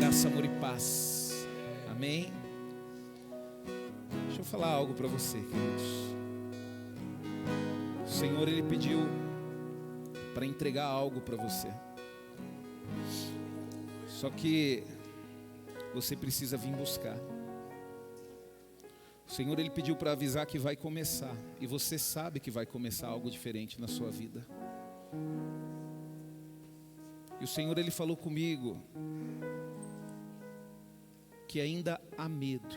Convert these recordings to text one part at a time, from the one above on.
graça, amor e paz. Amém? Deixa eu falar algo para você, queridos. O Senhor, Ele pediu para entregar algo para você. Só que você precisa vir buscar. O Senhor, Ele pediu para avisar que vai começar. E você sabe que vai começar algo diferente na sua vida. E o Senhor, Ele falou comigo que ainda há medo.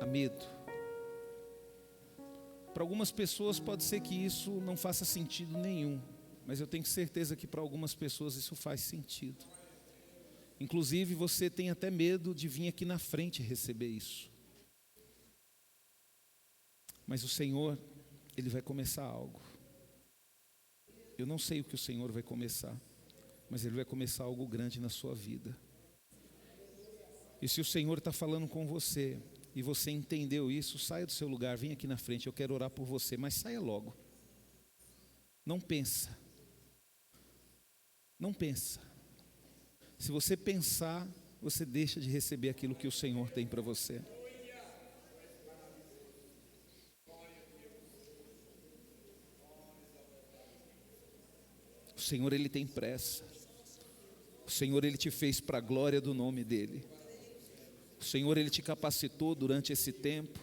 Há medo. Para algumas pessoas pode ser que isso não faça sentido nenhum. Mas eu tenho certeza que para algumas pessoas isso faz sentido. Inclusive você tem até medo de vir aqui na frente receber isso. Mas o Senhor, Ele vai começar algo. Eu não sei o que o Senhor vai começar, mas Ele vai começar algo grande na sua vida. E se o Senhor está falando com você, e você entendeu isso, saia do seu lugar, vem aqui na frente, eu quero orar por você, mas saia logo. Não pensa. Não pensa. Se você pensar, você deixa de receber aquilo que o Senhor tem para você. O Senhor, Ele tem pressa. O Senhor, Ele te fez para a glória do nome dEle. O Senhor, Ele te capacitou durante esse tempo.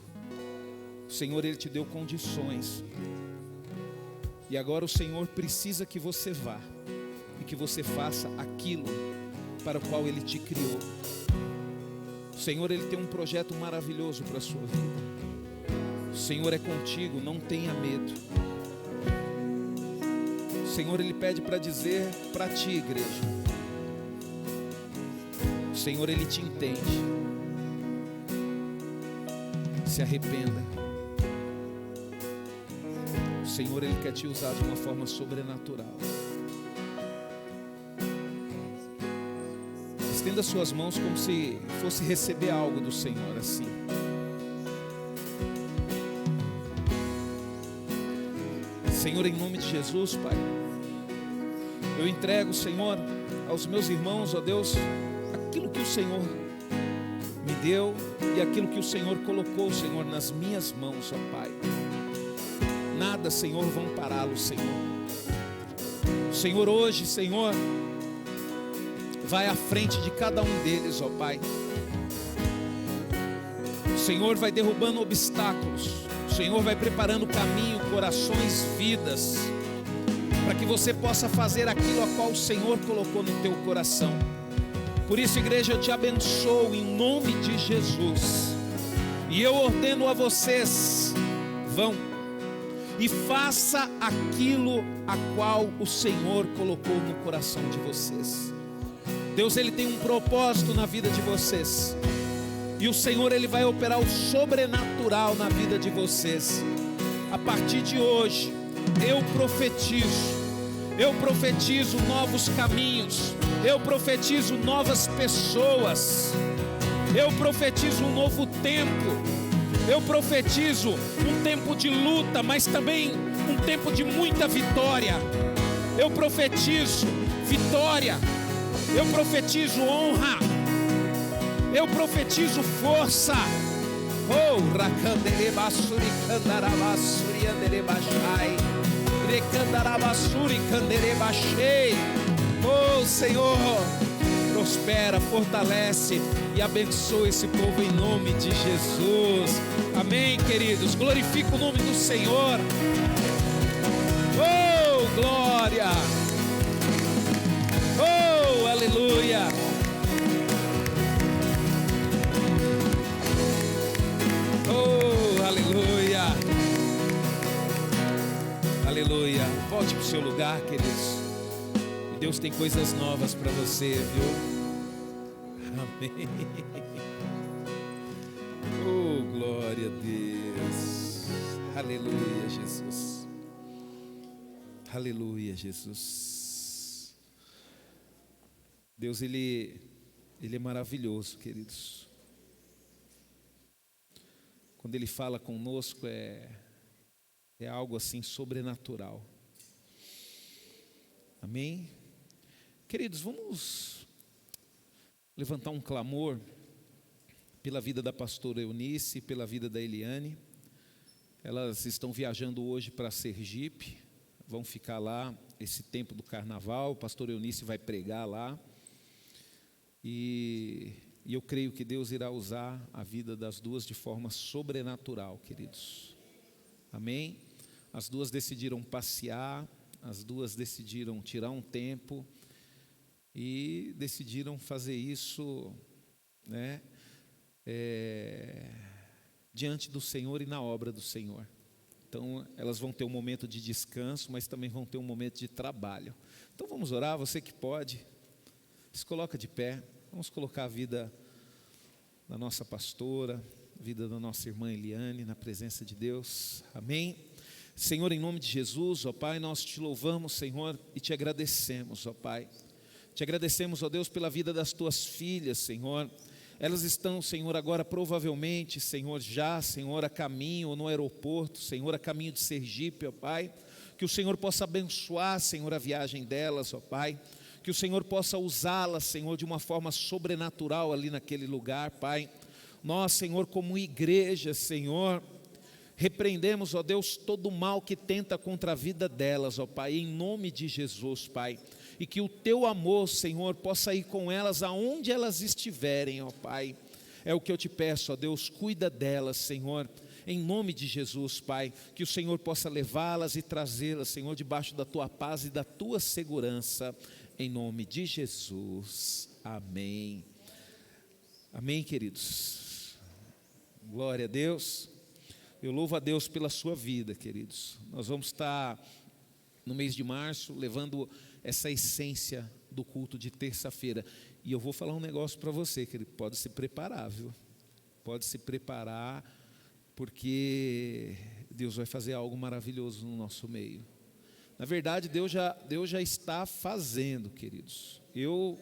O Senhor, Ele te deu condições. E agora o Senhor precisa que você vá e que você faça aquilo para o qual Ele te criou. O Senhor, Ele tem um projeto maravilhoso para a sua vida. O Senhor é contigo, não tenha medo. O Senhor, Ele pede para dizer para ti, igreja. O Senhor, Ele te entende. Se arrependa. O Senhor, Ele quer te usar de uma forma sobrenatural. Estenda suas mãos como se fosse receber algo do Senhor, assim. Senhor, em nome de Jesus, Pai, eu entrego, Senhor, aos meus irmãos, ó Deus, aquilo que o Senhor me deu e aquilo que o Senhor colocou, Senhor, nas minhas mãos, ó Pai. Nada, Senhor, vão pará-lo, Senhor. O Senhor hoje, Senhor, vai à frente de cada um deles, ó Pai. O Senhor vai derrubando obstáculos. O Senhor vai preparando caminho, corações, vidas, para que você possa fazer aquilo a qual o Senhor colocou no teu coração. Por isso, igreja, eu te abençoo em nome de Jesus. E eu ordeno a vocês, vão e faça aquilo a qual o Senhor colocou no coração de vocês. Deus, Ele tem um propósito na vida de vocês. E o Senhor, Ele vai operar o sobrenatural na vida de vocês. A partir de hoje, eu profetizo novos caminhos. Eu profetizo novas pessoas. Eu profetizo um novo tempo. Eu profetizo um tempo de luta, mas também um tempo de muita vitória. Eu profetizo vitória. Eu profetizo honra. Eu profetizo força. Oh, rakandere basuri kandarabasuri andere bashai. Rekandarabasuri kandere bashei. Oh, Senhor, prospera, fortalece e abençoa esse povo em nome de Jesus. Amém, queridos. Glorifica o nome do Senhor. Oh, glória. Oh, aleluia. Oh, aleluia. Aleluia. Volte para o seu lugar, queridos. E Deus tem coisas novas para você, viu? Amém. Oh, glória a Deus. Aleluia, Jesus. Aleluia, Jesus. Deus, Ele é maravilhoso, queridos. Quando Ele fala conosco é algo assim sobrenatural. Amém? Queridos, vamos levantar um clamor pela vida da pastora Eunice, pela vida da Eliane. Elas estão viajando hoje para Sergipe, vão ficar lá esse tempo do carnaval. O pastor Eunice vai pregar lá. E eu creio que Deus irá usar a vida das duas de forma sobrenatural, queridos. Amém? As duas decidiram passear, as duas decidiram tirar um tempo e decidiram fazer isso, né, diante do Senhor e na obra do Senhor. Então elas vão ter um momento de descanso, mas também vão ter um momento de trabalho. Então vamos orar, você que pode, se coloca de pé. Vamos colocar a vida da nossa pastora, a vida da nossa irmã Eliane na presença de Deus. Amém? Senhor, em nome de Jesus, ó Pai, nós te louvamos, Senhor, e te agradecemos, ó Pai. Te agradecemos, ó Deus, pela vida das tuas filhas, Senhor. Elas estão, Senhor, agora provavelmente, Senhor, já, Senhor, a caminho ou no aeroporto, Senhor, a caminho de Sergipe, ó Pai. Que o Senhor possa abençoar, Senhor, a viagem delas, ó Pai. Que o Senhor possa usá-las, Senhor, de uma forma sobrenatural ali naquele lugar, Pai. Nós, Senhor, como igreja, Senhor, repreendemos, ó Deus, todo o mal que tenta contra a vida delas, ó Pai, em nome de Jesus, Pai. E que o teu amor, Senhor, possa ir com elas aonde elas estiverem, ó Pai. É o que eu te peço, ó Deus, cuida delas, Senhor, em nome de Jesus, Pai. Que o Senhor possa levá-las e trazê-las, Senhor, debaixo da tua paz e da tua segurança, em nome de Jesus. Amém. Amém, queridos. Glória a Deus. Eu louvo a Deus pela sua vida, queridos. Nós vamos estar no mês de março levando essa essência do culto de terça-feira. E eu vou falar um negócio para você, querido. Pode se preparar, viu? Pode se preparar, porque Deus vai fazer algo maravilhoso no nosso meio. Na verdade, Deus já está fazendo, queridos. Eu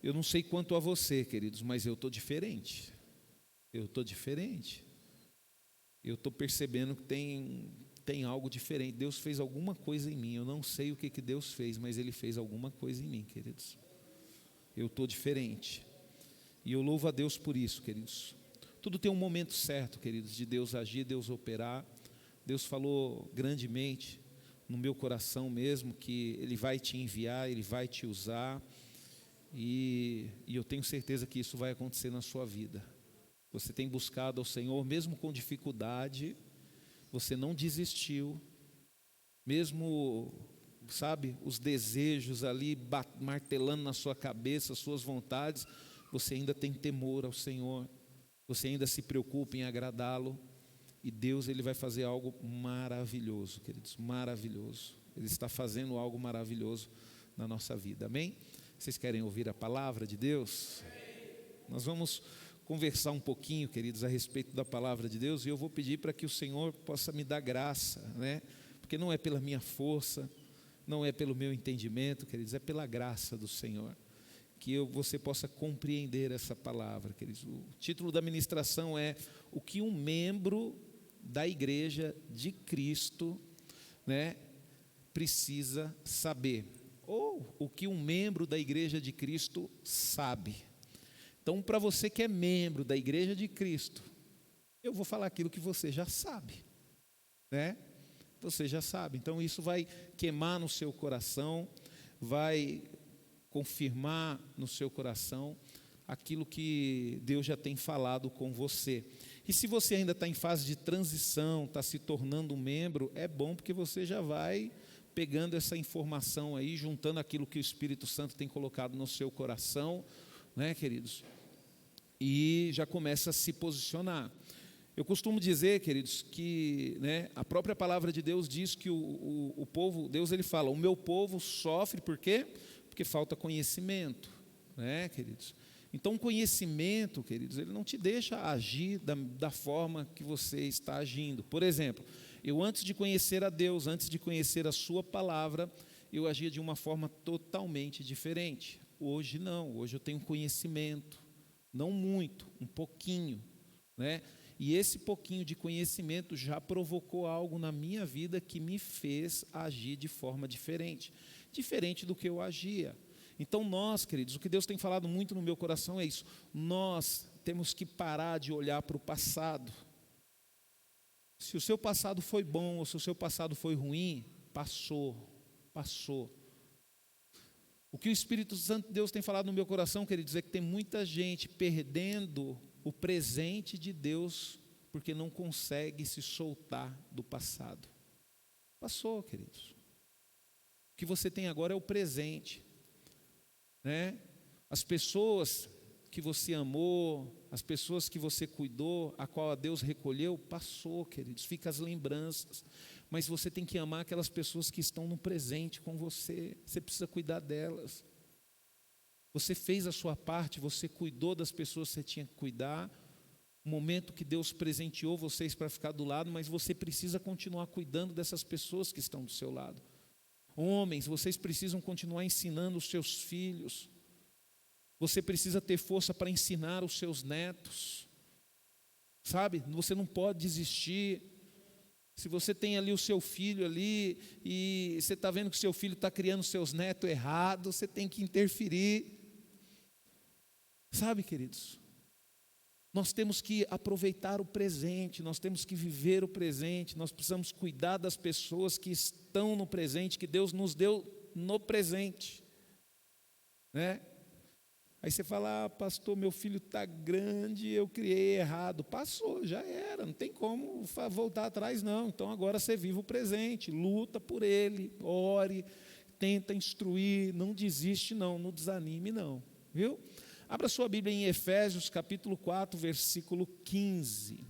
não sei quanto a você, queridos, mas eu estou diferente. Eu estou diferente. Eu estou percebendo que tem algo diferente. Deus fez alguma coisa em mim. Eu não sei o que Deus fez, mas Ele fez alguma coisa em mim, queridos. Eu estou diferente. E eu louvo a Deus por isso, queridos. Tudo tem um momento certo, queridos, de Deus agir, Deus operar. Deus falou grandemente no meu coração mesmo, que Ele vai te enviar, Ele vai te usar, e eu tenho certeza que isso vai acontecer na sua vida. Você tem buscado ao Senhor, mesmo com dificuldade, você não desistiu, mesmo, sabe, os desejos ali martelando na sua cabeça, as suas vontades, você ainda tem temor ao Senhor, você ainda se preocupa em agradá-lo. E Deus, Ele vai fazer algo maravilhoso, queridos, maravilhoso. Ele está fazendo algo maravilhoso na nossa vida, amém? Vocês querem ouvir a palavra de Deus? Nós vamos conversar um pouquinho, queridos, a respeito da palavra de Deus. E eu vou pedir para que o Senhor possa me dar graça, né? Porque não é pela minha força, não é pelo meu entendimento, queridos, é pela graça do Senhor. Que você possa compreender essa palavra, queridos. O título da ministração é: o que um membro da igreja de Cristo, né, precisa saber, ou o que um membro da igreja de Cristo sabe. Então, para você que é membro da igreja de Cristo, eu vou falar aquilo que você já sabe, né? Você já sabe. Então isso vai queimar no seu coração, vai confirmar no seu coração aquilo que Deus já tem falado com você. E se você ainda está em fase de transição, está se tornando um membro, é bom, porque você já vai pegando essa informação aí, juntando aquilo que o Espírito Santo tem colocado no seu coração, né, queridos? E já começa a se posicionar. Eu costumo dizer, queridos, que, né, a própria palavra de Deus diz que o povo, Deus, Ele fala: o meu povo sofre, por quê? Porque falta conhecimento, né, queridos? Então, o conhecimento, queridos, ele não te deixa agir da forma que você está agindo. Por exemplo, eu antes de conhecer a Deus, antes de conhecer a sua palavra, eu agia de uma forma totalmente diferente. Hoje não, hoje eu tenho conhecimento, não muito, um pouquinho, né? E esse pouquinho de conhecimento já provocou algo na minha vida que me fez agir de forma diferente do que eu agia. Então nós, queridos, o que Deus tem falado muito no meu coração é isso. Nós temos que parar de olhar para o passado. Se o seu passado foi bom ou se o seu passado foi ruim, passou. O que o Espírito Santo de Deus tem falado no meu coração, queridos, é que tem muita gente perdendo o presente de Deus porque não consegue se soltar do passado. Passou, queridos. O que você tem agora é o presente, né? As pessoas que você amou, as pessoas que você cuidou, a qual a Deus recolheu, passou, queridos, fica as lembranças. Mas você tem que amar aquelas pessoas que estão no presente com você. Você precisa cuidar delas. Você fez a sua parte, você cuidou das pessoas que você tinha que cuidar. O momento que Deus presenteou vocês para ficar do lado, mas você precisa continuar cuidando dessas pessoas que estão do seu lado. Homens, vocês precisam continuar ensinando os seus filhos. Você precisa ter força para ensinar os seus netos. Sabe? Você não pode desistir. Se você tem ali o seu filho ali e você está vendo que o seu filho está criando seus netos errados, você tem que interferir. Sabe, queridos? Nós temos que aproveitar o presente, nós temos que viver o presente, nós precisamos cuidar das pessoas que estão no presente, que Deus nos deu no presente, né? Aí você fala, pastor, meu filho está grande, eu criei errado. Passou, já era, não tem como voltar atrás não. Então agora você vive o presente, luta por ele, ore, tenta instruir, não desiste não desanime não, viu? Abra sua Bíblia em Efésios capítulo 4, versículo 15.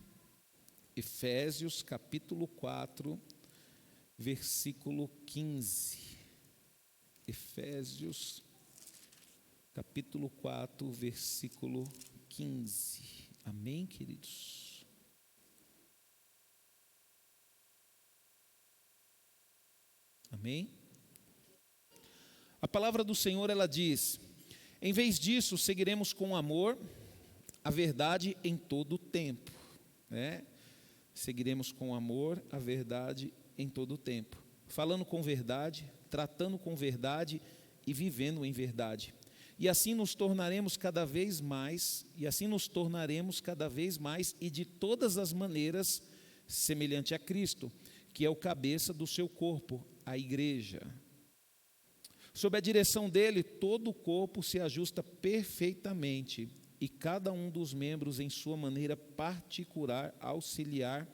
Efésios capítulo 4, versículo 15. Efésios capítulo 4, versículo 15. Amém, queridos? Amém? A palavra do Senhor, ela diz: em vez disso, seguiremos com amor a verdade em todo o tempo, né? Seguiremos com amor a verdade em todo o tempo, falando com verdade, tratando com verdade e vivendo em verdade. E assim nos tornaremos cada vez mais, e de todas as maneiras, semelhante a Cristo, que é o cabeça do seu corpo, a igreja. Sob a direção dele, todo o corpo se ajusta perfeitamente, e cada um dos membros, em sua maneira particular, auxilia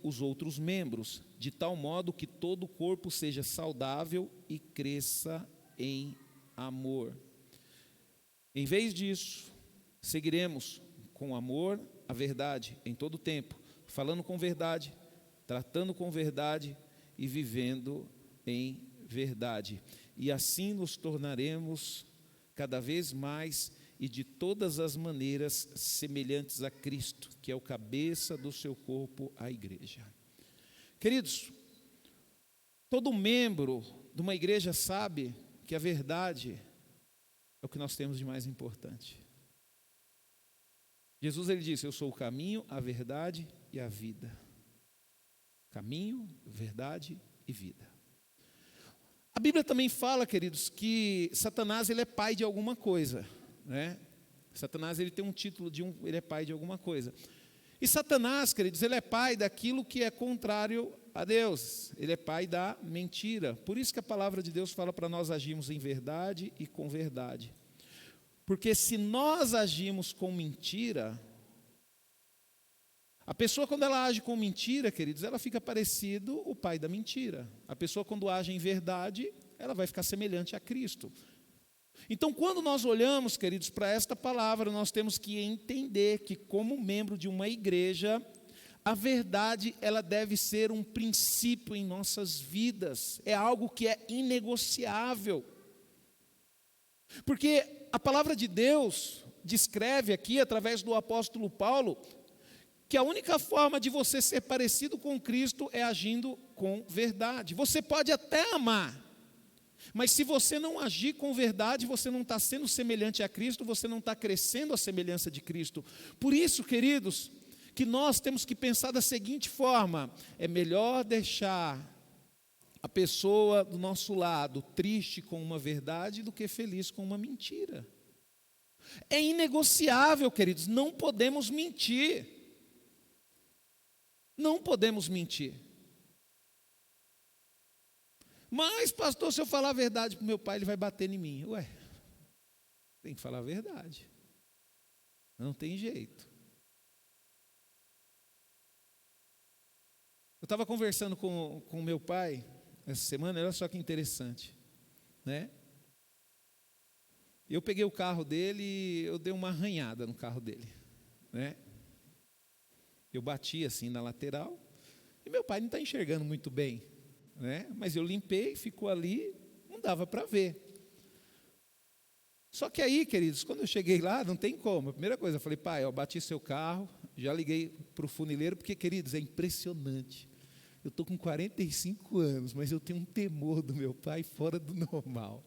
os outros membros, de tal modo que todo o corpo seja saudável e cresça em amor. Em vez disso, seguiremos com amor a verdade em todo o tempo, falando com verdade, tratando com verdade e vivendo em verdade. E assim nos tornaremos cada vez mais e de todas as maneiras semelhantes a Cristo, que é o cabeça do seu corpo, a igreja. Queridos, todo membro de uma igreja sabe que a verdade é o que nós temos de mais importante. Jesus, ele disse: eu sou o caminho, a verdade e a vida. Caminho, verdade e vida. A Bíblia também fala, queridos, que Satanás, ele é pai de alguma coisa, né? Satanás, ele tem um título ele é pai de alguma coisa. E Satanás, queridos, ele é pai daquilo que é contrário a Deus. Ele é pai da mentira. Por isso que a palavra de Deus fala para nós agirmos em verdade e com verdade. Porque se nós agimos com mentira, a pessoa, quando ela age com mentira, queridos, ela fica parecido o pai da mentira. A pessoa, quando age em verdade, ela vai ficar semelhante a Cristo. Então, quando nós olhamos, queridos, para esta palavra, nós temos que entender que, como membro de uma igreja, a verdade, ela deve ser um princípio em nossas vidas. É algo que é inegociável. Porque a palavra de Deus descreve aqui, através do apóstolo Paulo, que a única forma de você ser parecido com Cristo é agindo com verdade. Você pode até amar, mas se você não agir com verdade, você não está sendo semelhante a Cristo, você não está crescendo à semelhança de Cristo. Por isso, queridos, que nós temos que pensar da seguinte forma: é melhor deixar a pessoa do nosso lado triste com uma verdade do que feliz com uma mentira. É inegociável, queridos, não podemos mentir. Não podemos mentir. Mas, pastor, se eu falar a verdade para o meu pai, ele vai bater em mim. Ué, tem que falar a verdade. Não tem jeito. Eu estava conversando com meu pai essa semana, olha só que interessante, né? Eu peguei o carro dele e eu dei uma arranhada no carro dele, né? Eu bati assim na lateral e meu pai não está enxergando muito bem, né? Mas eu limpei, ficou ali, não dava para ver. Só que aí, queridos, quando eu cheguei lá, não tem como. A primeira coisa, eu falei, pai, eu bati seu carro, já liguei para o funileiro, porque, queridos, é impressionante. Eu estou com 45 anos, mas eu tenho um temor do meu pai fora do normal.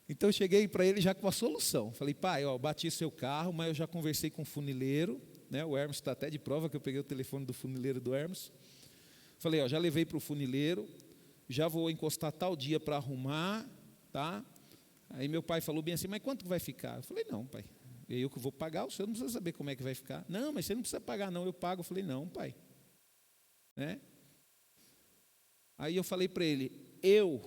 Então eu cheguei para ele já com a solução. Falei, pai, bati seu carro, mas eu já conversei com o funileiro, né? O Hermes está até de prova que eu peguei o telefone do funileiro do Hermes. Falei, já levei para o funileiro, já vou encostar tal dia para arrumar, tá? Aí meu pai falou bem assim, mas quanto vai ficar? Eu falei, não, pai, eu que vou pagar, o senhor não precisa saber como é que vai ficar. Não, mas você não precisa pagar não, eu pago. Eu falei, não, pai. Né? Aí eu falei para ele, eu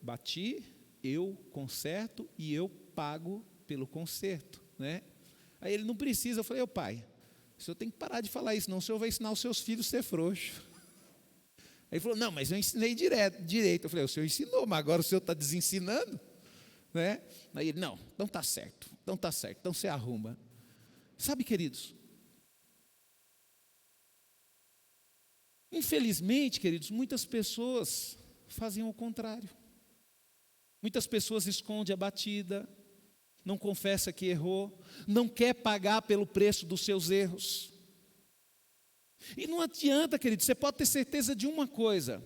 bati, eu conserto e eu pago pelo conserto, né? Aí ele não precisa. Eu falei, pai, o senhor tem que parar de falar isso, senão o senhor vai ensinar os seus filhos a ser frouxo. Aí ele falou, não, mas eu ensinei direito. Eu falei, o senhor ensinou, mas agora o senhor está desensinando, né? Aí ele, não, então está certo, então você arruma. Sabe, queridos, infelizmente, queridos, muitas pessoas fazem o contrário. Muitas pessoas escondem a batida, não confessa que errou, não quer pagar pelo preço dos seus erros. E não adianta, queridos, você pode ter certeza de uma coisa: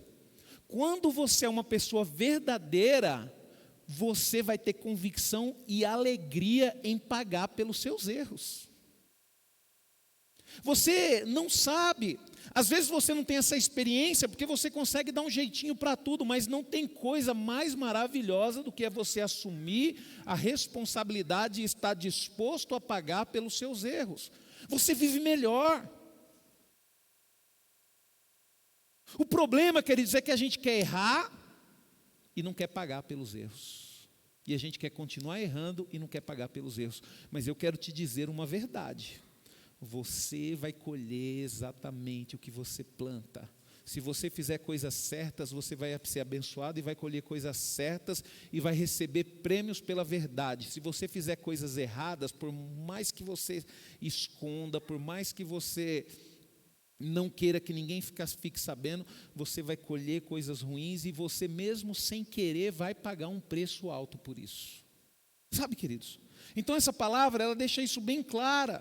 quando você é uma pessoa verdadeira, você vai ter convicção e alegria em pagar pelos seus erros. Você não sabe, às vezes você não tem essa experiência, porque você consegue dar um jeitinho para tudo, mas não tem coisa mais maravilhosa do que é você assumir a responsabilidade e estar disposto a pagar pelos seus erros. Você vive melhor. O problema, queridos, é que a gente quer errar e não quer pagar pelos erros. E a gente quer continuar errando e não quer pagar pelos erros. Mas eu quero te dizer uma verdade. Você vai colher exatamente o que você planta. Se você fizer coisas certas, você vai ser abençoado e vai colher coisas certas e vai receber prêmios pela verdade. Se você fizer coisas erradas, por mais que você esconda, por mais que você não queira que ninguém fique sabendo, você vai colher coisas ruins e você mesmo sem querer vai pagar um preço alto por isso. Sabe, queridos? Então essa palavra, ela deixa isso bem claro,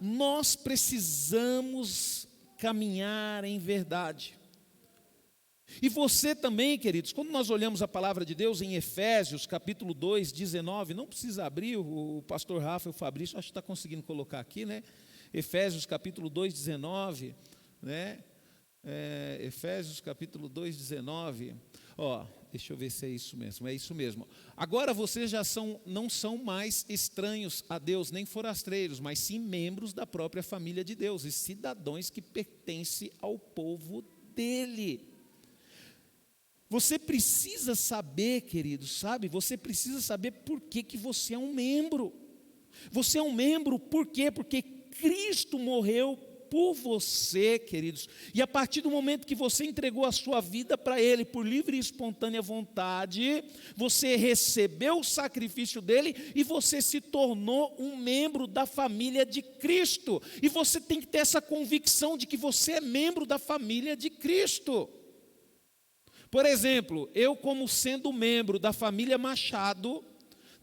nós precisamos caminhar em verdade. E você também, queridos, quando nós olhamos a palavra de Deus em Efésios, capítulo 2, 19, não precisa abrir, o pastor Rafa e o Fabrício, acho que está conseguindo colocar aqui, né? Efésios, capítulo 2, 19, né? Efésios, capítulo 2, 19, deixa eu ver se é isso mesmo. Agora vocês não são mais estranhos a Deus, nem forasteiros, mas sim membros da própria família de Deus e cidadãos que pertencem ao povo dele. Você precisa saber, queridos, sabe? Você precisa saber por que você é um membro. Você é um membro por quê? Porque Cristo morreu por você, queridos, e a partir do momento que você entregou a sua vida para Ele, por livre e espontânea vontade, você recebeu o sacrifício dEle, e você se tornou um membro da família de Cristo, e você tem que ter essa convicção de que você é membro da família de Cristo. Por exemplo, eu como sendo membro da família Machado,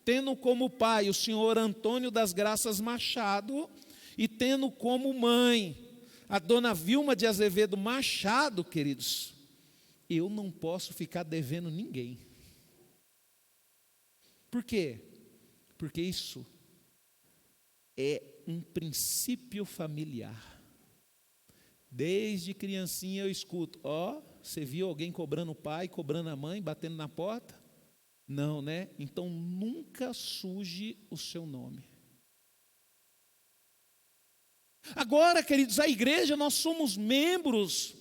tendo como pai o senhor Antônio das Graças Machado, e tendo como mãe a dona Vilma de Azevedo Machado, queridos, eu não posso ficar devendo ninguém. Por quê? Porque isso é um princípio familiar. Desde criancinha eu escuto, Você viu alguém cobrando o pai, cobrando a mãe, batendo na porta? Não, né? Então nunca suje o seu nome. Agora, queridos, a igreja, nós somos membros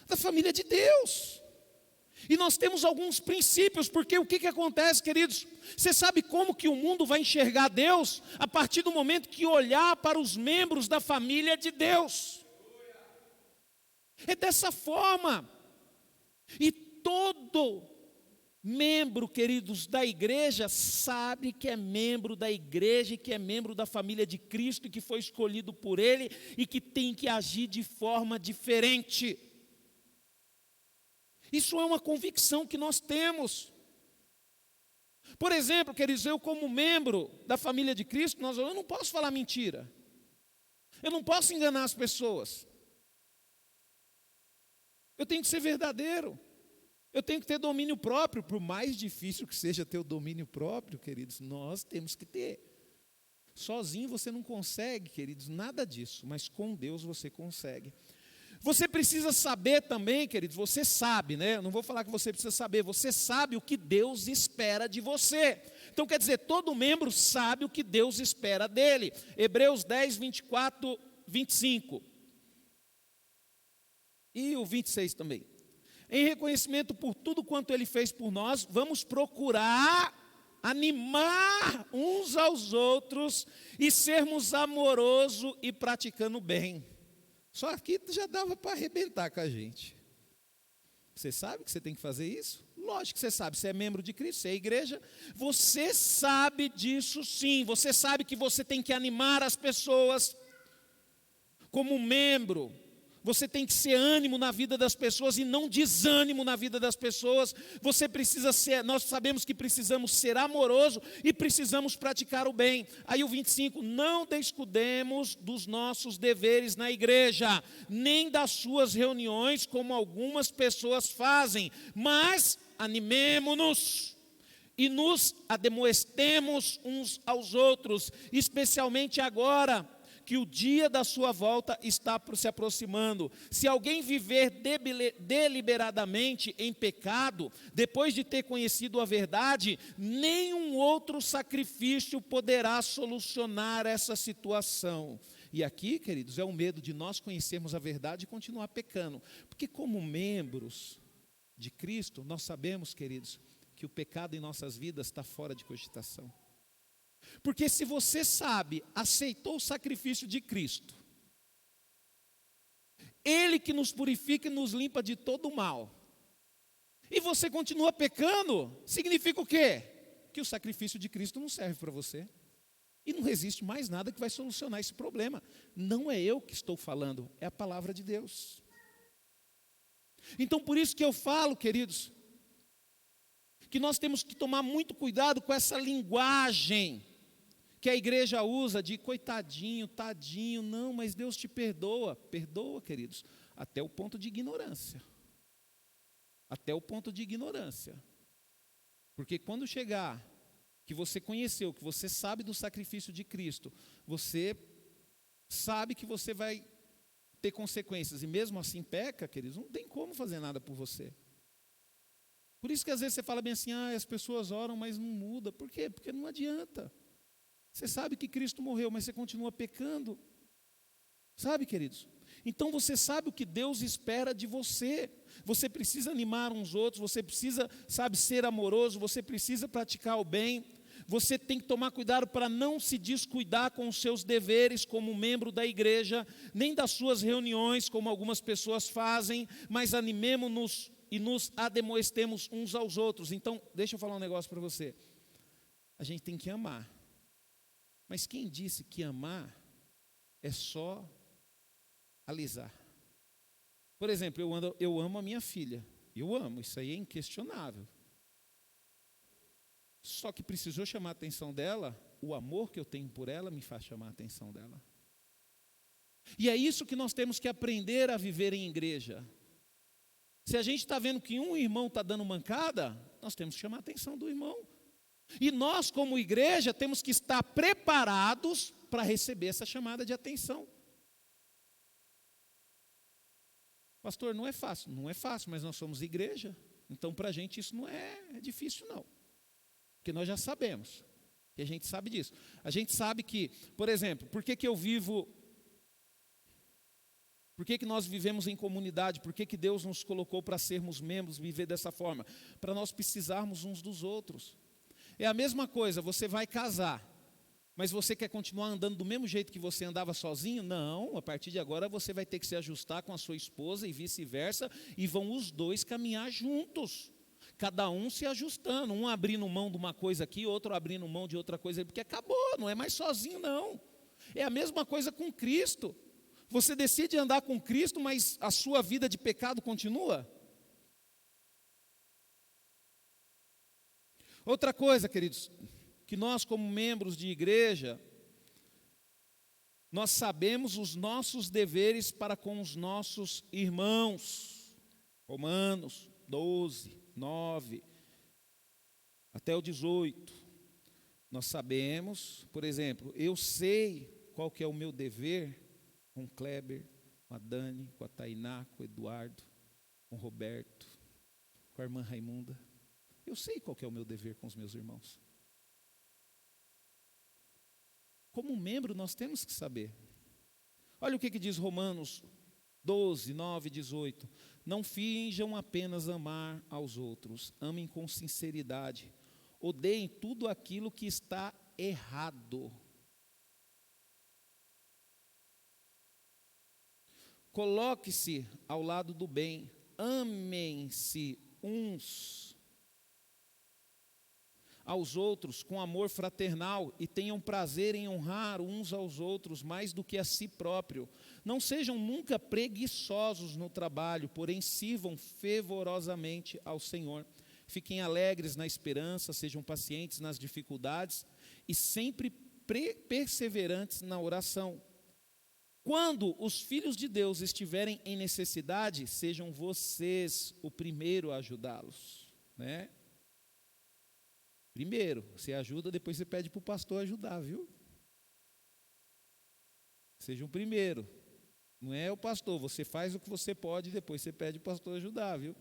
da família de Deus. E nós temos alguns princípios, porque o que acontece, queridos? Você sabe como que o mundo vai enxergar Deus? A partir do momento que olhar para os membros da família de Deus. É dessa forma. E todo membro, queridos, da igreja, sabe que é membro da igreja, e que é membro da família de Cristo, e que foi escolhido por Ele, e que tem que agir de forma diferente. Isso é uma convicção que nós temos. Por exemplo, queridos, eu como membro da família de Cristo, eu não posso falar mentira. Eu não posso enganar as pessoas. Eu tenho que ser verdadeiro. Eu tenho que ter domínio próprio. Por mais difícil que seja ter o domínio próprio, queridos, nós temos que ter. Sozinho você não consegue, queridos, nada disso. Mas com Deus você consegue. Você precisa saber também, queridos, você sabe, né? Eu não vou falar que você precisa saber, você sabe o que Deus espera de você. Então quer dizer, todo membro sabe o que Deus espera dele. Hebreus 10, 24, 25. E o 26 também. Em reconhecimento por tudo quanto Ele fez por nós, vamos procurar animar uns aos outros e sermos amorosos e praticando o bem. Só aqui já dava para arrebentar com a gente. Você sabe que você tem que fazer isso? Lógico que você sabe, você é membro de Cristo, você é igreja. Você sabe disso sim, você sabe que você tem que animar as pessoas como membro. Você tem que ser ânimo na vida das pessoas e não desânimo na vida das pessoas. Você precisa ser, nós sabemos que precisamos ser amoroso e precisamos praticar o bem. Aí o 25, não descuidemos dos nossos deveres na igreja, nem das suas reuniões, como algumas pessoas fazem, mas animemo-nos e nos admoestemos uns aos outros, especialmente agora, que o dia da sua volta está se aproximando. Se alguém viver deliberadamente em pecado, depois de ter conhecido a verdade, nenhum outro sacrifício poderá solucionar essa situação. E aqui, queridos, é o medo de nós conhecermos a verdade e continuar pecando. Porque como membros de Cristo, nós sabemos, queridos, que o pecado em nossas vidas está fora de cogitação. Porque se você sabe, aceitou o sacrifício de Cristo, Ele que nos purifica e nos limpa de todo o mal, e você continua pecando, significa o quê? Que o sacrifício de Cristo não serve para você. E não existe mais nada que vai solucionar esse problema. Não é eu que estou falando, é a palavra de Deus. Então por isso que eu falo, queridos, que nós temos que tomar muito cuidado com essa linguagem que a igreja usa de coitadinho, tadinho. Não, mas Deus te perdoa. Perdoa, queridos, até o ponto de ignorância. Até o ponto de ignorância. Porque quando chegar que você conheceu, que você sabe do sacrifício de Cristo, você sabe que você vai ter consequências, e mesmo assim peca, queridos, não tem como fazer nada por você. Por isso que às vezes você fala bem assim, as pessoas oram, mas não muda. Por quê? Porque não adianta. Você sabe que Cristo morreu, mas você continua pecando. Sabe, queridos? Então você sabe o que Deus espera de você. Você precisa animar uns outros, você precisa, ser amoroso, você precisa praticar o bem. Você tem que tomar cuidado para não se descuidar com os seus deveres como membro da igreja, nem das suas reuniões, como algumas pessoas fazem, mas animemo-nos e nos admoestemos uns aos outros. Então, deixa eu falar um negócio para você. A gente tem que amar. Mas quem disse que amar é só alisar? Por exemplo, eu amo a minha filha. Eu amo, isso aí é inquestionável. Só que precisou chamar a atenção dela, o amor que eu tenho por ela me faz chamar a atenção dela. E é isso que nós temos que aprender a viver em igreja. Se a gente está vendo que um irmão está dando mancada, nós temos que chamar a atenção do irmão. E nós, como igreja, temos que estar preparados para receber essa chamada de atenção. Pastor, não é fácil. Não é fácil, mas nós somos igreja. Então, para a gente isso não é difícil, não. Porque nós já sabemos. E a gente sabe disso. A gente sabe que, por exemplo, por que nós vivemos em comunidade? Por que Deus nos colocou para sermos membros, viver dessa forma? Para nós precisarmos uns dos outros. É a mesma coisa, você vai casar, mas você quer continuar andando do mesmo jeito que você andava sozinho? Não, a partir de agora você vai ter que se ajustar com a sua esposa e vice-versa, e vão os dois caminhar juntos. Cada um se ajustando, um abrindo mão de uma coisa aqui, outro abrindo mão de outra coisa, porque acabou, não é mais sozinho não. É a mesma coisa com Cristo. Você decide andar com Cristo, mas a sua vida de pecado continua? Outra coisa, queridos, que nós como membros de igreja, nós sabemos os nossos deveres para com os nossos irmãos. Romanos 12, 9, até o 18. Nós sabemos, por exemplo, eu sei qual que é o meu dever com o Kleber, com a Dani, com a Tainá, com o Eduardo, com o Roberto, com a irmã Raimunda. Eu sei qual que é o meu dever com os meus irmãos. Como membro, nós temos que saber. Olha o que diz Romanos 12, 9, 18. Não finjam apenas amar aos outros, amem com sinceridade, odeiem tudo aquilo que está errado. Coloque-se ao lado do bem, amem-se uns aos outros com amor fraternal e tenham prazer em honrar uns aos outros mais do que a si próprio. Não sejam nunca preguiçosos no trabalho, porém sirvam fervorosamente ao Senhor. Fiquem alegres na esperança, sejam pacientes nas dificuldades e sempre perseverantes na oração. Quando os filhos de Deus estiverem em necessidade, sejam vocês o primeiro a ajudá-los, né? Primeiro, você ajuda, depois você pede para o pastor ajudar, viu? Seja o primeiro. Não é o pastor, você faz o que você pode, depois você pede para o pastor ajudar, viu?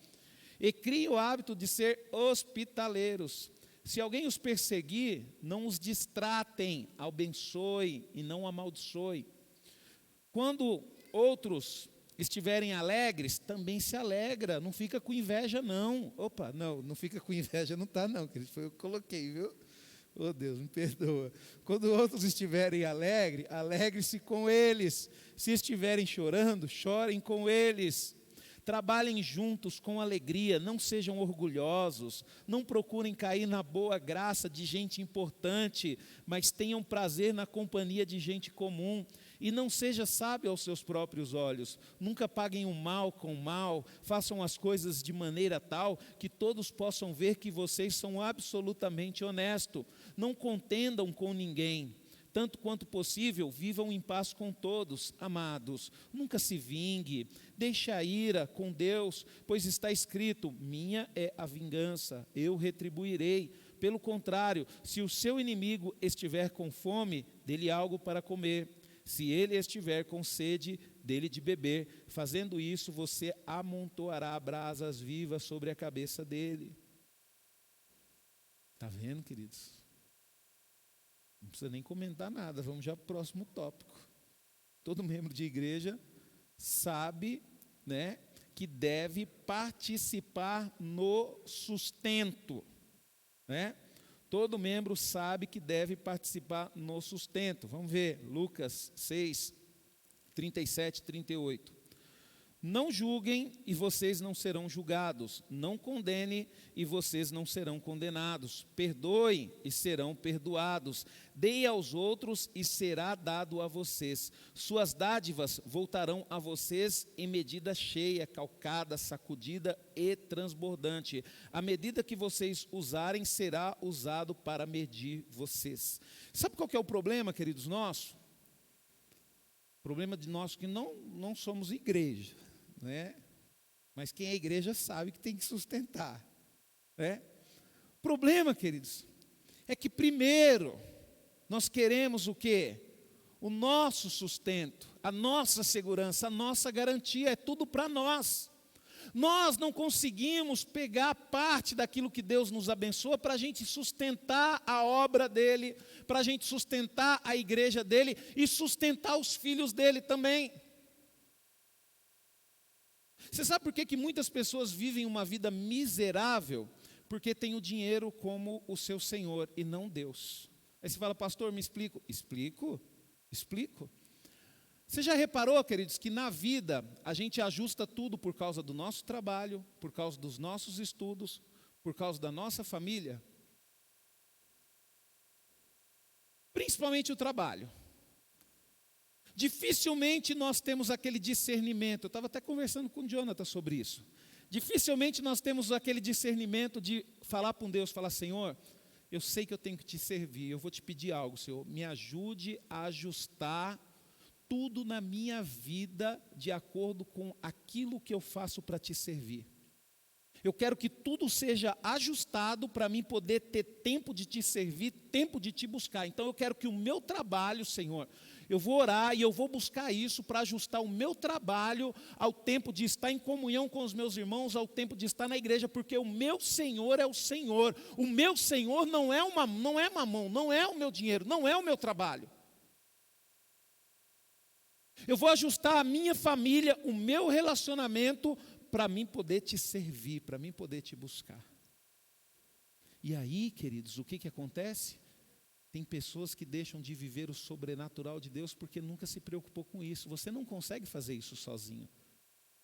E crie o hábito de ser hospitaleiros. Se alguém os perseguir, não os distratem, abençoe e não amaldiçoe. Quando outros estiverem alegres, também se alegra, não fica com inveja não. Opa, não fica com inveja, não está não, querido, foi eu que coloquei, viu? Oh Deus, me perdoa. Quando outros estiverem alegres, alegre-se com eles. Se estiverem chorando, chorem com eles. Trabalhem juntos com alegria, não sejam orgulhosos, não procurem cair na boa graça de gente importante, mas tenham prazer na companhia de gente comum. E não seja sábio aos seus próprios olhos, nunca paguem o mal com o mal, façam as coisas de maneira tal que todos possam ver que vocês são absolutamente honestos. Não contendam com ninguém. Tanto quanto possível, vivam em paz com todos, amados. Nunca se vingue, deixe a ira com Deus, pois está escrito, minha é a vingança, eu retribuirei. Pelo contrário, se o seu inimigo estiver com fome, dê-lhe algo para comer. Se ele estiver com sede, dê-lhe de beber. Fazendo isso, você amontoará brasas vivas sobre a cabeça dele. Está vendo, queridos? Não precisa nem comentar nada, vamos já para o próximo tópico. Todo membro de igreja sabe, né, que deve participar no sustento, né? Todo membro sabe que deve participar no sustento. Vamos ver, Lucas 6, 37, 38. Não julguem e vocês não serão julgados. Não condenem e vocês não serão condenados. Perdoem e serão perdoados. Deem aos outros e será dado a vocês. Suas dádivas voltarão a vocês em medida cheia, calcada, sacudida e transbordante. A medida que vocês usarem será usado para medir vocês. Sabe qual que é o problema, queridos nossos? O problema de nós que não somos igreja, né? Mas quem é igreja sabe que tem que sustentar, né? O problema, queridos, é que primeiro nós queremos o quê? O nosso sustento, a nossa segurança, a nossa garantia, é tudo para nós. Nós não conseguimos pegar parte daquilo que Deus nos abençoa para a gente sustentar a obra dEle, para a gente sustentar a igreja dEle e sustentar os filhos dEle também. Você sabe por que muitas pessoas vivem uma vida miserável? Porque tem o dinheiro como o seu Senhor e não Deus. Aí você fala, pastor, me explico. Explico. Você já reparou, queridos, que na vida a gente ajusta tudo por causa do nosso trabalho, por causa dos nossos estudos, por causa da nossa família? Principalmente o trabalho. Dificilmente nós temos aquele discernimento. Eu estava até conversando com o Jonathan sobre isso. Dificilmente nós temos aquele discernimento de falar com Deus, falar, Senhor, eu sei que eu tenho que te servir, eu vou te pedir algo, Senhor, me ajude a ajustar tudo na minha vida de acordo com aquilo que eu faço para te servir. Eu quero que tudo seja ajustado para mim poder ter tempo de te servir, tempo de te buscar. Então eu quero que o meu trabalho, Senhor, eu vou orar e eu vou buscar isso para ajustar o meu trabalho ao tempo de estar em comunhão com os meus irmãos, ao tempo de estar na igreja, porque o meu Senhor é o Senhor. O meu Senhor não é mamão, não é o meu dinheiro, não é o meu trabalho. Eu vou ajustar a minha família, o meu relacionamento, para mim poder te servir, para mim poder te buscar. E aí, queridos, o que acontece? Tem pessoas que deixam de viver o sobrenatural de Deus porque nunca se preocupou com isso. Você não consegue fazer isso sozinho.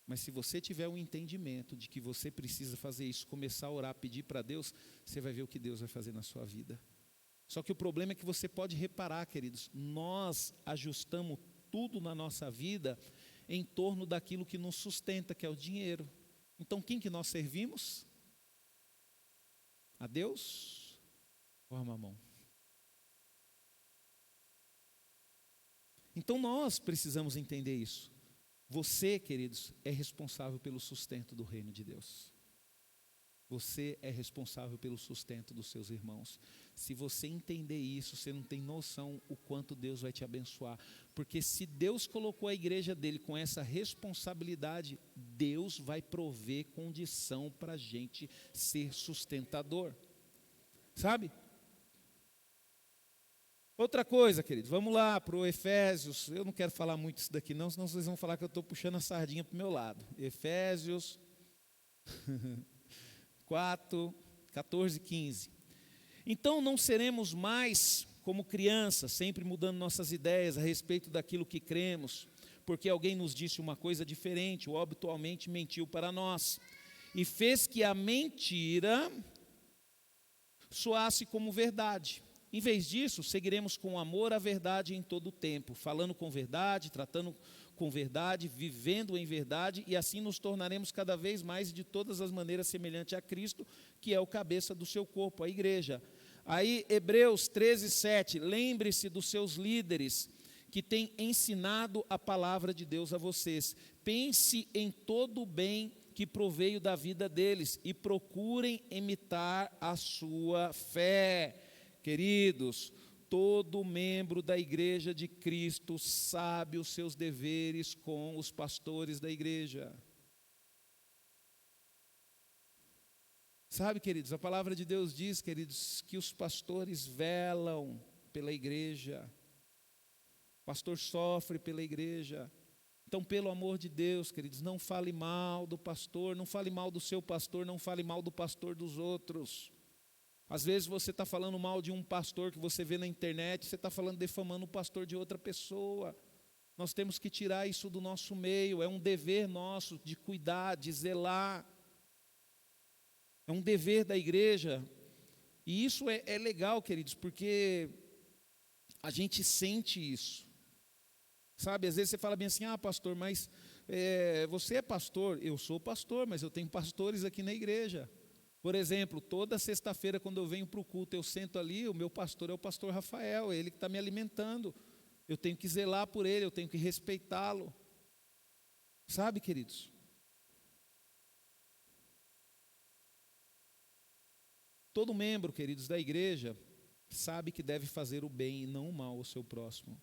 Mas se você tiver um entendimento de que você precisa fazer isso, começar a orar, pedir para Deus, você vai ver o que Deus vai fazer na sua vida. Só que o problema é que você pode reparar, queridos, nós ajustamos tudo na nossa vida em torno daquilo que nos sustenta, que é o dinheiro. Então, quem que nós servimos? A Deus ou a mamão? Então, nós precisamos entender isso. Você, queridos, é responsável pelo sustento do reino de Deus. Você é responsável pelo sustento dos seus irmãos. Se você entender isso, você não tem noção o quanto Deus vai te abençoar. Porque se Deus colocou a igreja dele com essa responsabilidade, Deus vai prover condição para a gente ser sustentador. Sabe? Outra coisa, queridos, vamos lá para o Efésios. Eu não quero falar muito isso daqui não, senão vocês vão falar que eu estou puxando a sardinha para o meu lado. Efésios 4, 14 e 15. Então não seremos mais como crianças, sempre mudando nossas ideias a respeito daquilo que cremos, porque alguém nos disse uma coisa diferente, ou habitualmente mentiu para nós, e fez que a mentira soasse como verdade. Em vez disso, seguiremos com amor à verdade em todo o tempo, falando com verdade, tratando com verdade, vivendo em verdade, e assim nos tornaremos cada vez mais de todas as maneiras semelhante a Cristo, que é o cabeça do seu corpo, a igreja. Aí, Hebreus 13, 7, lembre-se dos seus líderes, que têm ensinado a palavra de Deus a vocês. Pense em todo o bem que proveio da vida deles, e procurem imitar a sua fé. Queridos, todo membro da igreja de Cristo sabe os seus deveres com os pastores da igreja. Sabe, queridos, a palavra de Deus diz, queridos, que os pastores velam pela igreja. O pastor sofre pela igreja. Então, pelo amor de Deus, queridos, não fale mal do pastor, não fale mal do seu pastor, não fale mal do pastor dos outros. Às vezes você está falando mal de um pastor que você vê na internet, você está falando, defamando o pastor de outra pessoa. Nós temos que tirar isso do nosso meio, é um dever nosso de cuidar, de zelar. É um dever da igreja. E isso é legal, queridos, porque a gente sente isso. Sabe, às vezes você fala bem assim, pastor, mas você é pastor? Eu sou pastor, mas eu tenho pastores aqui na igreja. Por exemplo, toda sexta-feira quando eu venho para o culto, eu sento ali, o meu pastor é o pastor Rafael, é ele que está me alimentando. Eu tenho que zelar por ele, eu tenho que respeitá-lo. Sabe, queridos? Todo membro, queridos, da igreja, sabe que deve fazer o bem e não o mal ao seu próximo.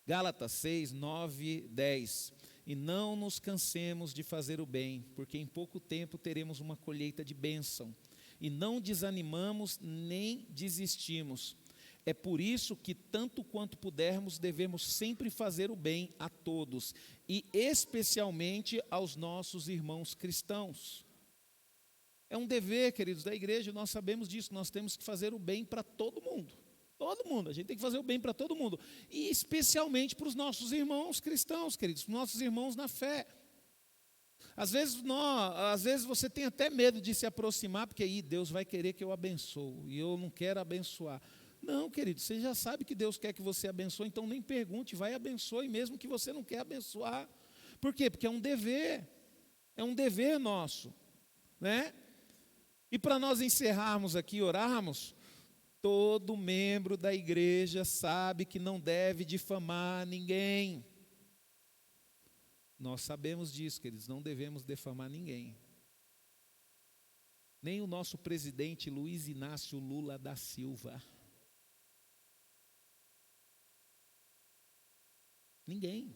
Gálatas 6, 9, 10. E não nos cansemos de fazer o bem, porque em pouco tempo teremos uma colheita de bênção. E não desanimamos nem desistimos. É por isso que, tanto quanto pudermos, devemos sempre fazer o bem a todos, e especialmente aos nossos irmãos cristãos. É um dever, queridos, da igreja, nós sabemos disso, nós temos que fazer o bem para todo mundo. Todo mundo, a gente tem que fazer o bem para todo mundo. E especialmente para os nossos irmãos cristãos, queridos, para os nossos irmãos na fé. Às vezes você tem até medo de se aproximar, porque aí Deus vai querer que eu abençoe, e eu não quero abençoar. Não, querido, você já sabe que Deus quer que você abençoe, então nem pergunte, vai e abençoe, mesmo que você não quer abençoar. Por quê? Porque é um dever nosso, né? E para nós encerrarmos aqui, orarmos, todo membro da igreja sabe que não deve difamar ninguém. Nós sabemos disso, queridos, não devemos difamar ninguém. Nem o nosso presidente Luiz Inácio Lula da Silva. Ninguém.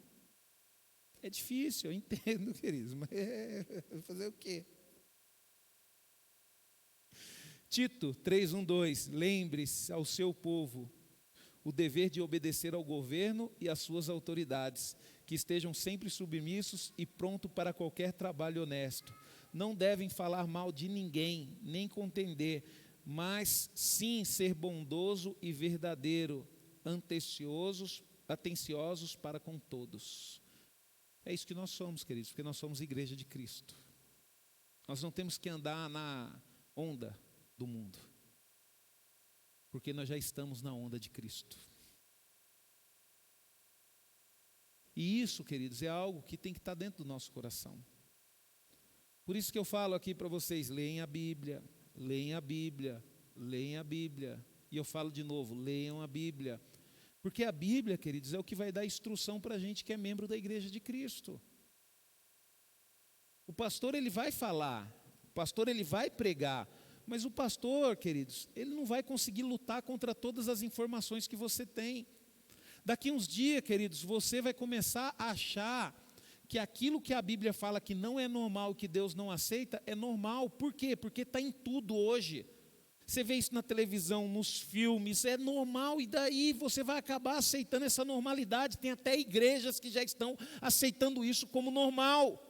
É difícil, eu entendo, queridos, mas fazer o quê? Tito 3:1-2, lembre-se ao seu povo o dever de obedecer ao governo e às suas autoridades, que estejam sempre submissos e prontos para qualquer trabalho honesto. Não devem falar mal de ninguém, nem contender, mas sim ser bondoso e verdadeiro, atenciosos para com todos. É isso que nós somos, queridos, porque nós somos igreja de Cristo. Nós não temos que andar na onda do mundo, porque nós já estamos na onda de Cristo. E isso, queridos, é algo que tem que estar dentro do nosso coração. Por isso que eu falo aqui para vocês, leem a Bíblia, leem a Bíblia, leem a Bíblia. E eu falo de novo, leiam a Bíblia. Porque a Bíblia, queridos, é o que vai dar instrução para a gente que é membro da igreja de Cristo. O pastor, ele vai falar, o pastor, ele vai pregar, mas o pastor, queridos, ele não vai conseguir lutar contra todas as informações que você tem. Daqui uns dias, queridos, você vai começar a achar que aquilo que a Bíblia fala que não é normal, que Deus não aceita, é normal. Por quê? Porque está em tudo hoje. Você vê isso na televisão, nos filmes, é normal, e daí você vai acabar aceitando essa normalidade. Tem até igrejas que já estão aceitando isso como normal.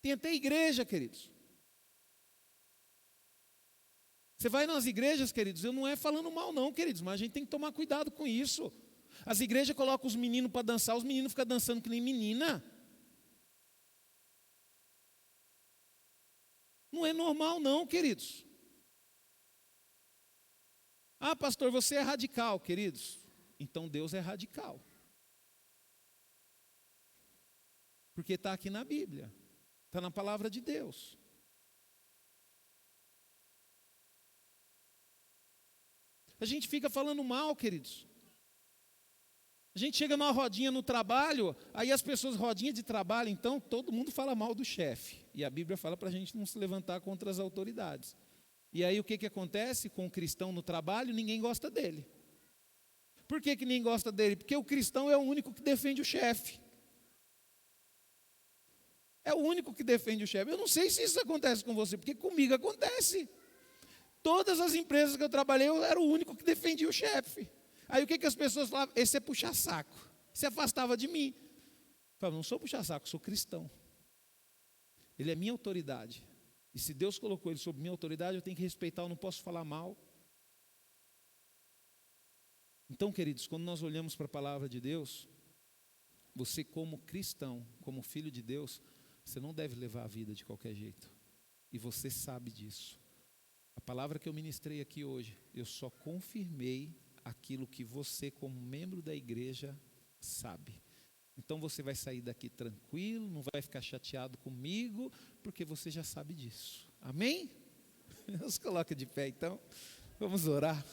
Tem até igreja, queridos. Você vai nas igrejas, queridos, eu não é falando mal não, queridos, mas a gente tem que tomar cuidado com isso. As igrejas colocam os meninos para dançar, os meninos ficam dançando que nem menina. Não é normal não, queridos. Ah, pastor, você é radical, queridos. Então Deus é radical. Porque está aqui na Bíblia, está na palavra de Deus. A gente fica falando mal, queridos. A gente chega numa rodinha no trabalho, aí as pessoas, rodinha de trabalho, então todo mundo fala mal do chefe. E a Bíblia fala para a gente não se levantar contra as autoridades. E aí o que acontece com o cristão no trabalho? Ninguém gosta dele. Por que ninguém gosta dele? Porque o cristão é o único que defende o chefe. É o único que defende o chefe. Eu não sei se isso acontece com você, porque comigo acontece. Todas as empresas que eu trabalhei, eu era o único que defendia o chefe. Aí o que as pessoas falavam? Esse é puxar saco. Se afastava de mim. Eu falava, não sou puxar saco, sou cristão. Ele é minha autoridade. E se Deus colocou ele sob minha autoridade, eu tenho que respeitar, eu não posso falar mal. Então, queridos, quando nós olhamos para a palavra de Deus, você como cristão, como filho de Deus, você não deve levar a vida de qualquer jeito. E você sabe disso. A palavra que eu ministrei aqui hoje, eu só confirmei aquilo que você, como membro da igreja, sabe. Então você vai sair daqui tranquilo, não vai ficar chateado comigo, porque você já sabe disso. Amém? Nos coloca de pé então, vamos orar.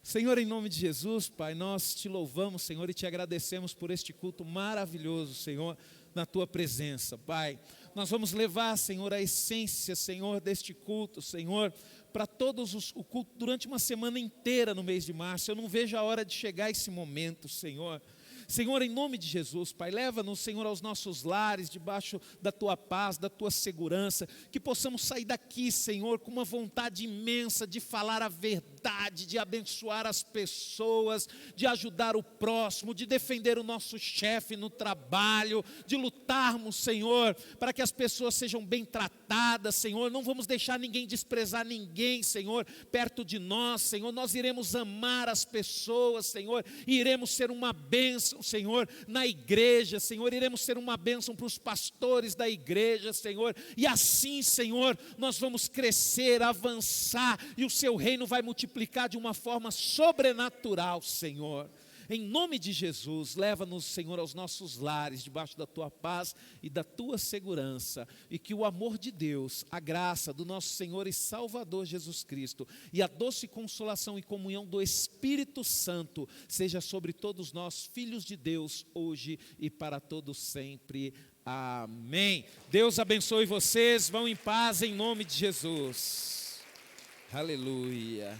Senhor, em nome de Jesus, Pai, nós te louvamos, Senhor, e te agradecemos por este culto maravilhoso, Senhor, na tua presença, Pai. Nós vamos levar, Senhor, a essência, Senhor, deste culto, Senhor, para todos o culto durante uma semana inteira no mês de março. Eu não vejo a hora de chegar esse momento, Senhor. Senhor, em nome de Jesus, Pai, leva-nos, Senhor, aos nossos lares, debaixo da Tua paz, da Tua segurança, que possamos sair daqui, Senhor, com uma vontade imensa de falar a verdade, de abençoar as pessoas, de ajudar o próximo, de defender o nosso chefe no trabalho, de lutarmos, Senhor, para que as pessoas sejam bem tratadas, Senhor. Não vamos deixar ninguém desprezar ninguém, Senhor, perto de nós, Senhor. Nós iremos amar as pessoas, Senhor, e iremos ser uma bênção, Senhor, na igreja, Senhor. Iremos ser uma bênção para os pastores da igreja, Senhor, e assim, Senhor, nós vamos crescer, avançar, e o Seu reino vai multiplicar de uma forma sobrenatural, Senhor. Em nome de Jesus, leva-nos, Senhor, aos nossos lares, debaixo da Tua paz e da Tua segurança, e que o amor de Deus, a graça do nosso Senhor e Salvador Jesus Cristo, e a doce consolação e comunhão do Espírito Santo, seja sobre todos nós, filhos de Deus, hoje e para todos sempre. Amém. Deus abençoe vocês, vão em paz em nome de Jesus. Aleluia.